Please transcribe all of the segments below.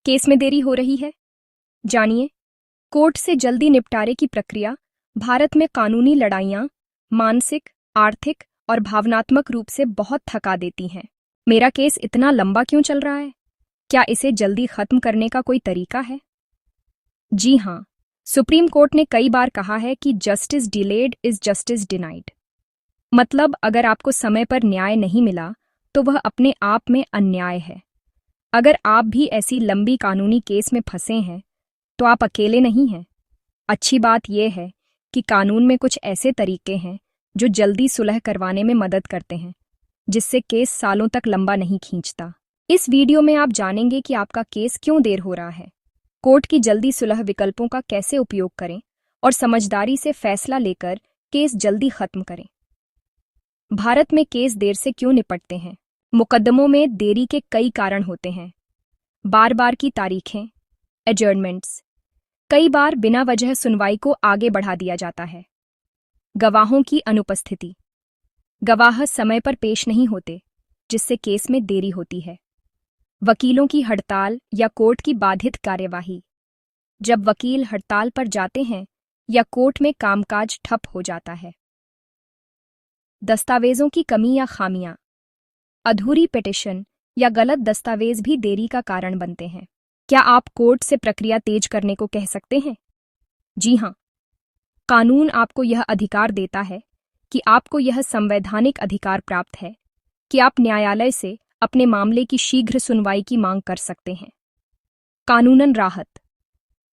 Case में देरी हो रही है? जानिए, कोर्ट से जल्दी निपटारे की प्रक्रिया भारत में कानूनी लड़ाइयाँ मानसिक, आर्थिक और भावनात्मक रूप से बहुत थका देती हैं। मेरा केस इतना लंबा क्यों चल रहा है? क्या इसे जल्दी खत्म करने का कोई तरीका है? जी हाँ, सुप्रीम कोर्ट ने कई बार कहा है कि justice delayed is justice denied. मतलब अगर आपको समय पर न्याय नहीं मिला तो वह अपने आप में अन्याय है। अगर आप भी ऐसी लंबी कानूनी केस में फंसे हैं तो आप अकेले नहीं हैं। अच्छी बात यह है कि कानून में कुछ ऐसे तरीके हैं जो जल्दी सुलह करवाने में मदद करते हैं, जिससे केस सालों तक लंबा नहीं खींचता। इस वीडियो में आप जानेंगे कि आपका केस क्यों देर हो रहा है, कोर्ट की जल्दी सुलह विकल्पों का कैसे उपयोग करें और समझदारी से फैसला लेकर केस जल्दी खत्म करें। भारत में केस देर से क्यों निपटते हैं? मुकदमों में देरी के कई कारण होते हैं। बार बार की तारीखें, एडजर्नमेंट्स, कई बार बिना वजह सुनवाई को आगे बढ़ा दिया जाता है। गवाहों की अनुपस्थिति, गवाह समय पर पेश नहीं होते, जिससे केस में देरी होती है। वकीलों की हड़ताल या कोर्ट की बाधित कार्यवाही, जब वकील हड़ताल पर जाते हैं या कोर्ट में कामकाज ठप हो जाता है। दस्तावेजों की कमी या खामियां, अधूरी पिटीशन या गलत दस्तावेज भी देरी का कारण बनते हैं। क्या आप कोर्ट से प्रक्रिया तेज करने को कह सकते हैं? जी हाँ, कानून आपको यह अधिकार देता है कि आपको यह संवैधानिक अधिकार प्राप्त है कि आप न्यायालय से अपने मामले की शीघ्र सुनवाई की मांग कर सकते हैं। कानूनन राहत,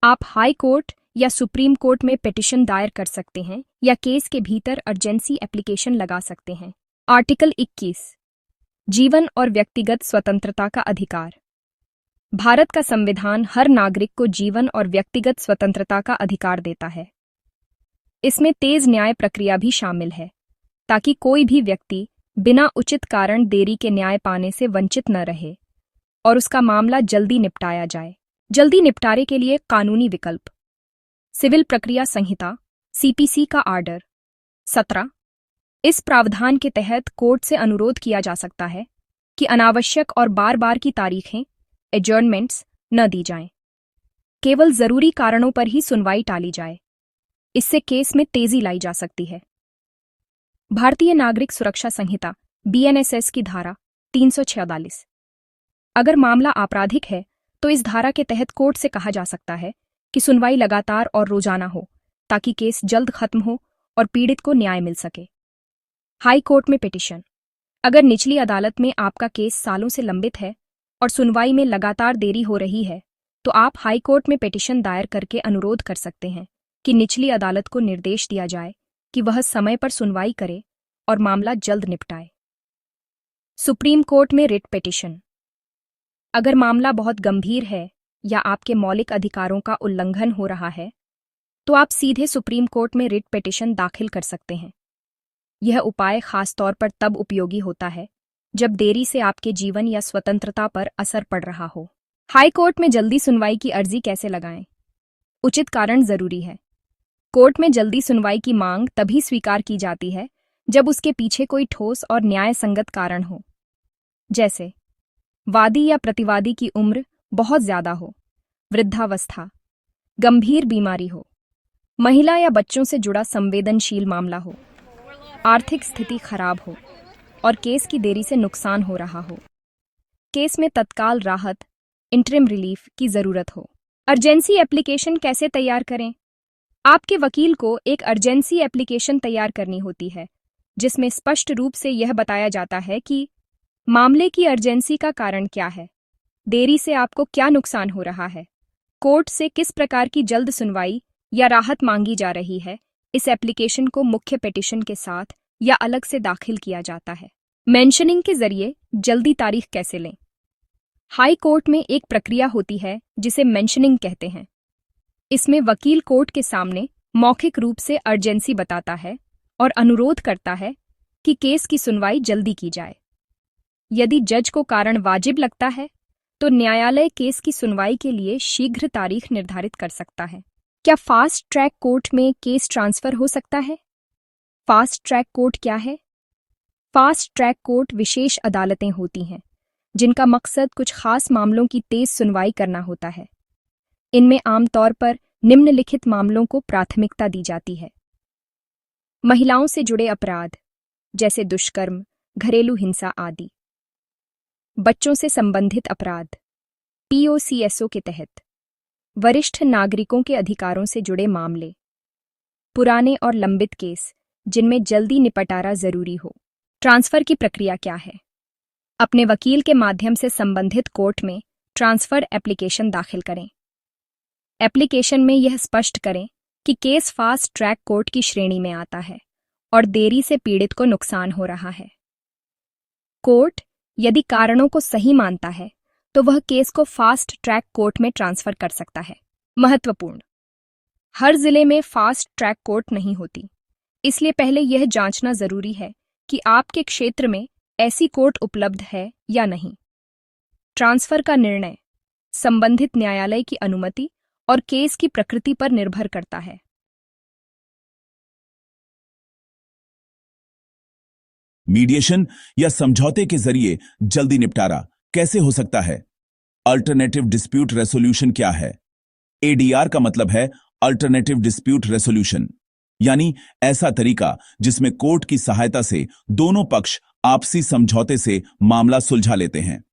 आप हाई कोर्ट या सुप्रीम कोर्ट में पिटीशन दायर कर सकते हैं या केस के भीतर अर्जेंसी एप्लीकेशन लगा सकते हैं। आर्टिकल 21, जीवन और व्यक्तिगत स्वतंत्रता का अधिकार। भारत का संविधान हर नागरिक को जीवन और व्यक्तिगत स्वतंत्रता का अधिकार देता है। इसमें तेज न्याय प्रक्रिया भी शामिल है, ताकि कोई भी व्यक्ति बिना उचित कारण देरी के न्याय पाने से वंचित न रहे और उसका मामला जल्दी निपटाया जाए। जल्दी निपटारे के लिए कानूनी विकल्प। सिविल प्रक्रिया संहिता सीपीसी का आर्डर 17, इस प्रावधान के तहत कोर्ट से अनुरोध किया जा सकता है कि अनावश्यक और बार बार की तारीखें, एडजर्नमेंट्स न दी जाएं। केवल जरूरी कारणों पर ही सुनवाई टाली जाए। इससे केस में तेजी लाई जा सकती है। भारतीय नागरिक सुरक्षा संहिता बीएनएसएस की धारा 346, अगर मामला आपराधिक है तो इस धारा के तहत कोर्ट से कहा जा सकता है कि सुनवाई लगातार और रोजाना हो, ताकि केस जल्द खत्म हो और पीड़ित को न्याय मिल सके। हाई कोर्ट में पिटीशन, अगर निचली अदालत में आपका केस सालों से लंबित है और सुनवाई में लगातार देरी हो रही है, तो आप हाई कोर्ट में पिटीशन दायर करके अनुरोध कर सकते हैं कि निचली अदालत को निर्देश दिया जाए कि वह समय पर सुनवाई करे और मामला जल्द निपटाए। सुप्रीम कोर्ट में रिट पिटीशन, अगर मामला बहुत गंभीर है या आपके मौलिक अधिकारों का उल्लंघन हो रहा है, तो आप सीधे सुप्रीम कोर्ट में रिट पिटीशन दाखिल कर सकते हैं। यह उपाय खासतौर पर तब उपयोगी होता है जब देरी से आपके जीवन या स्वतंत्रता पर असर पड़ रहा हो। हाई कोर्ट में जल्दी सुनवाई की अर्जी कैसे लगाएं? उचित कारण जरूरी है। कोर्ट में जल्दी सुनवाई की मांग तभी स्वीकार की जाती है जब उसके पीछे कोई ठोस और न्याय संगत कारण हो, जैसे वादी या प्रतिवादी की उम्र बहुत ज्यादा हो, वृद्धावस्था, गंभीर बीमारी हो, महिला या बच्चों से जुड़ा संवेदनशील मामला हो, आर्थिक स्थिति खराब हो और केस की देरी से नुकसान हो रहा हो। केस में तत्काल राहत, इंटरिम रिलीफ की जरूरत हो। अर्जेंसी एप्लीकेशन कैसे तैयार करें? आपके वकील को एक अर्जेंसी एप्लीकेशन तैयार करनी होती है, जिसमें स्पष्ट रूप से यह बताया जाता है कि मामले की अर्जेंसी का कारण क्या है, देरी से आपको क्या नुकसान हो रहा है, कोर्ट से किस प्रकार की जल्द सुनवाई या राहत मांगी जा रही है। इस एप्लीकेशन को मुख्य पिटीशन के साथ या अलग से दाखिल किया जाता है। मेंशनिंग के जरिए जल्दी तारीख कैसे लें? हाई कोर्ट में एक प्रक्रिया होती है जिसे मेंशनिंग कहते हैं। इसमें वकील कोर्ट के सामने मौखिक रूप से अर्जेंसी बताता है और अनुरोध करता है कि केस की सुनवाई जल्दी की जाए। यदि जज को कारण वाजिब लगता है तो न्यायालय केस की सुनवाई के लिए शीघ्र तारीख निर्धारित कर सकता है। क्या फास्ट ट्रैक कोर्ट में केस ट्रांसफर हो सकता है? फास्ट ट्रैक कोर्ट क्या है? फास्ट ट्रैक कोर्ट विशेष अदालतें होती हैं जिनका मकसद कुछ खास मामलों की तेज सुनवाई करना होता है। इनमें आमतौर पर निम्नलिखित मामलों को प्राथमिकता दी जाती है। महिलाओं से जुड़े अपराध जैसे दुष्कर्म, घरेलू हिंसा आदि। बच्चों से संबंधित अपराध पीओसीएसओ के तहत। वरिष्ठ नागरिकों के अधिकारों से जुड़े मामले। पुराने और लंबित केस जिनमें जल्दी निपटारा जरूरी हो। ट्रांसफर की प्रक्रिया क्या है? अपने वकील के माध्यम से संबंधित कोर्ट में ट्रांसफर एप्लीकेशन दाखिल करें। एप्लीकेशन में यह स्पष्ट करें कि केस फास्ट ट्रैक कोर्ट की श्रेणी में आता है और देरी से पीड़ित को नुकसान हो रहा है। कोर्ट यदि कारणों को सही मानता है तो वह केस को फास्ट ट्रैक कोर्ट में ट्रांसफर कर सकता है। महत्वपूर्ण, हर जिले में फास्ट ट्रैक कोर्ट नहीं होती, इसलिए पहले यह जांचना जरूरी है कि आपके क्षेत्र में ऐसी कोर्ट उपलब्ध है या नहीं। ट्रांसफर का निर्णय संबंधित न्यायालय की अनुमति और केस की प्रकृति पर निर्भर करता है। मीडिएशन या समझौते के जरिए जल्दी निपटारा कैसे हो सकता है? अल्टरनेटिव डिस्प्यूट रेसोल्यूशन क्या है? एडीआर का मतलब है अल्टरनेटिव डिस्प्यूट रेसोल्यूशन, यानी ऐसा तरीका जिसमें कोर्ट की सहायता से दोनों पक्ष आपसी समझौते से मामला सुलझा लेते हैं।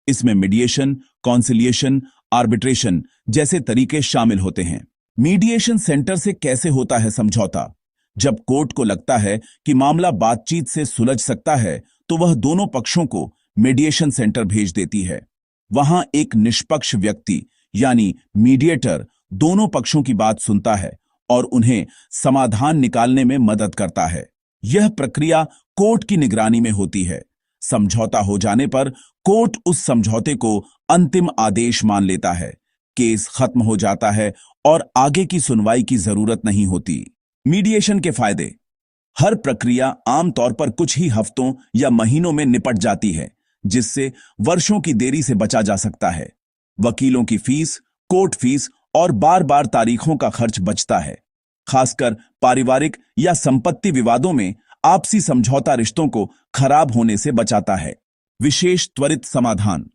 इसमें मीडिएशन, कॉन्सिलिएशन, आर्बिट्रेशन जैसे तरीके शामिल होते हैं। मीडिएशन सेंटर से कैसे होता है समझौता? जब कोर्ट को लगता है कि मामला बातचीत से सुलझ सकता है तो वह दोनों पक्षों को मीडिएशन सेंटर भेज देती है। वहां एक निष्पक्ष व्यक्ति यानी मीडिएटर दोनों पक्षों की बात सुनता है और उन्हें समाधान निकालने में मदद करता है। यह प्रक्रिया कोर्ट की निगरानी में होती है। समझौता हो जाने पर कोर्ट उस समझौते को अंतिम आदेश मान लेता है। केस खत्म हो जाता है और आगे की सुनवाई की जरूरत नहीं होती। मीडिएशन के फायदे। हर प्रक्रिया आमतौर पर कुछ ही हफ्तों या महीनों में निपट जाती है, जिससे वर्षों की देरी से बचा जा सकता है। वकीलों की फीस, कोर्ट फीस और बार बार तारीखों का खर्च बचता है। खासकर पारिवारिक या संपत्ति विवादों में आपसी समझौता रिश्तों को खराब होने से बचाता है। विशेष त्वरित समाधान।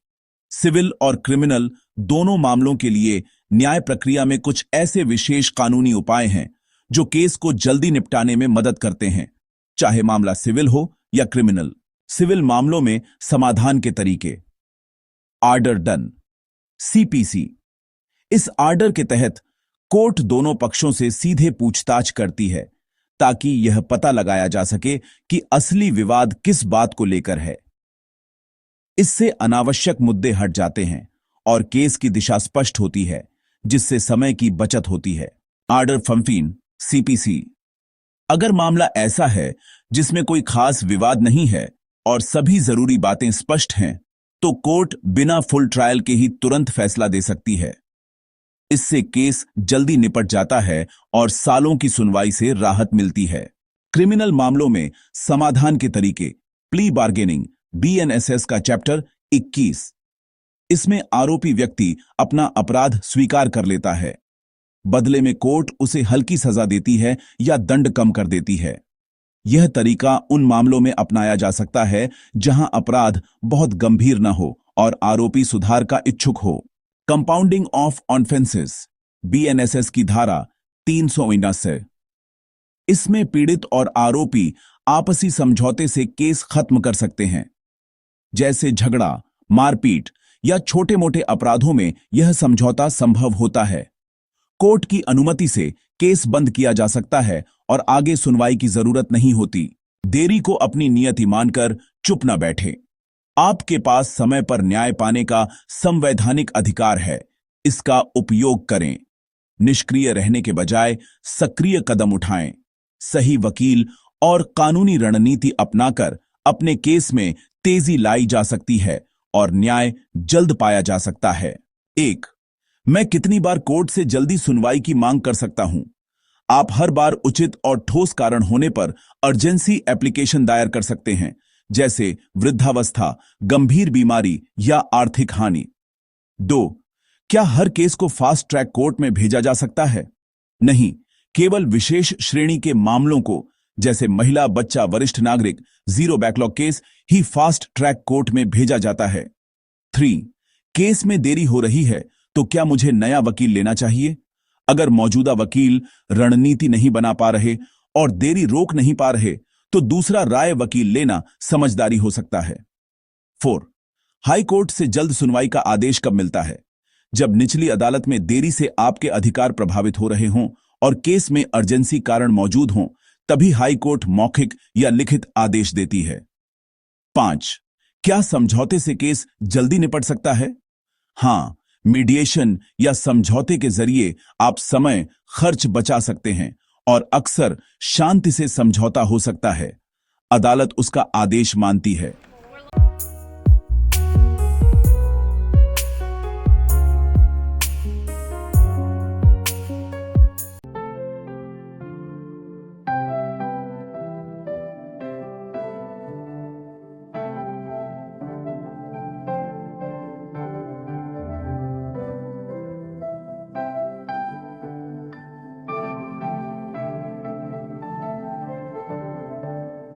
सिविल और क्रिमिनल दोनों मामलों के लिए न्याय प्रक्रिया में कुछ ऐसे विशेष कानूनी उपाय हैं जो केस को जल्दी निपटाने में मदद करते हैं, चाहे मामला सिविल हो या क्रिमिनल। सिविल मामलों में समाधान के तरीके। Order done, CPC. इस आर्डर के तहत कोर्ट दोनों पक्षों से सीधे पूछताछ करती है ताकि यह पता लगाया जा सके कि असली विवाद किस बात को लेकर है। इससे अनावश्यक मुद्दे हट जाते हैं और केस की दिशा स्पष्ट होती है, जिससे समय की बचत होती है। आर्डर फम्फीन, सीपीसी। अगर मामला ऐसा है जिसमें कोई खास विवाद नहीं है और सभी जरूरी बातें स्पष्ट हैं, तो कोर्ट बिना फुल ट्रायल के ही तुरंत फैसला दे सकती है। इससे केस जल्दी निपट जाता है और सालों की सुनवाई से राहत मिलती है। क्रिमिनल मामलों में समाधान के तरीके। प्ली बार्गेनिंग, बीएनएसएस का चैप्टर 21। इसमें आरोपी व्यक्ति अपना अपराध स्वीकार कर लेता है। बदले में कोर्ट उसे हल्की सजा देती है या दंड कम कर देती है। यह तरीका उन मामलों में अपनाया जा सकता है जहां अपराध बहुत गंभीर न हो और आरोपी सुधार का इच्छुक हो। कंपाउंडिंग ऑफ ऑफेंसेस, बीएनएसएस की धारा 379। इसमें पीड़ित और आरोपी आपसी समझौते से केस खत्म कर सकते हैं। जैसे झगड़ा, मारपीट या छोटे-मोटे अपराधों में यह समझौता संभव होता है। कोर्ट की अनुमति से केस बंद किया जा सकता है और आगे सुनवाई की जरूरत नहीं होती। देरी को अपनी नियति मानकर चुप न बैठे। आपके पास समय पर न्याय पाने का संवैधानिक अधिकार है, इसका उपयोग करें। निष्क्रिय रहने के बजाय सक्रिय कदम उठाएं। सही वकील और कानूनी रणनीति अपनाकर अपने केस में तेजी लाई जा सकती है और न्याय जल्द पाया जा सकता है। 1. मैं कितनी बार कोर्ट से जल्दी सुनवाई की मांग कर सकता हूं? आप हर बार उचित और ठोस कारण होने पर अर्जेंसी एप्लीकेशन दायर कर सकते हैं, जैसे वृद्धावस्था, गंभीर बीमारी या आर्थिक हानि। 2. क्या हर केस को फास्ट ट्रैक कोर्ट में भेजा जा सकता है? नहीं, केवल विशेष श्रेणी के मामलों को, जैसे महिला, बच्चा, वरिष्ठ नागरिक, जीरो बैकलॉग केस ही फास्ट ट्रैक कोर्ट में भेजा जाता है। 3. केस में देरी हो रही है तो क्या मुझे नया वकील लेना चाहिए? अगर मौजूदा वकील रणनीति नहीं बना पा रहे और देरी रोक नहीं पा रहे तो दूसरा राय वकील लेना समझदारी हो सकता है। 4. हाई कोर्ट से जल्द सुनवाई का आदेश कब मिलता है? जब निचली अदालत में देरी से आपके अधिकार प्रभावित हो रहे हों और केस में अर्जेंसी कारण मौजूद हों, तभी हाई कोर्ट मौखिक या लिखित आदेश देती है। 5. क्या समझौते से केस जल्दी निपट सकता है? हां, मीडिएशन या समझौते के जरिए आप समय, खर्च बचा सकते हैं और अक्सर शांति से समझौता हो सकता है। अदालत उसका आदेश मानती है।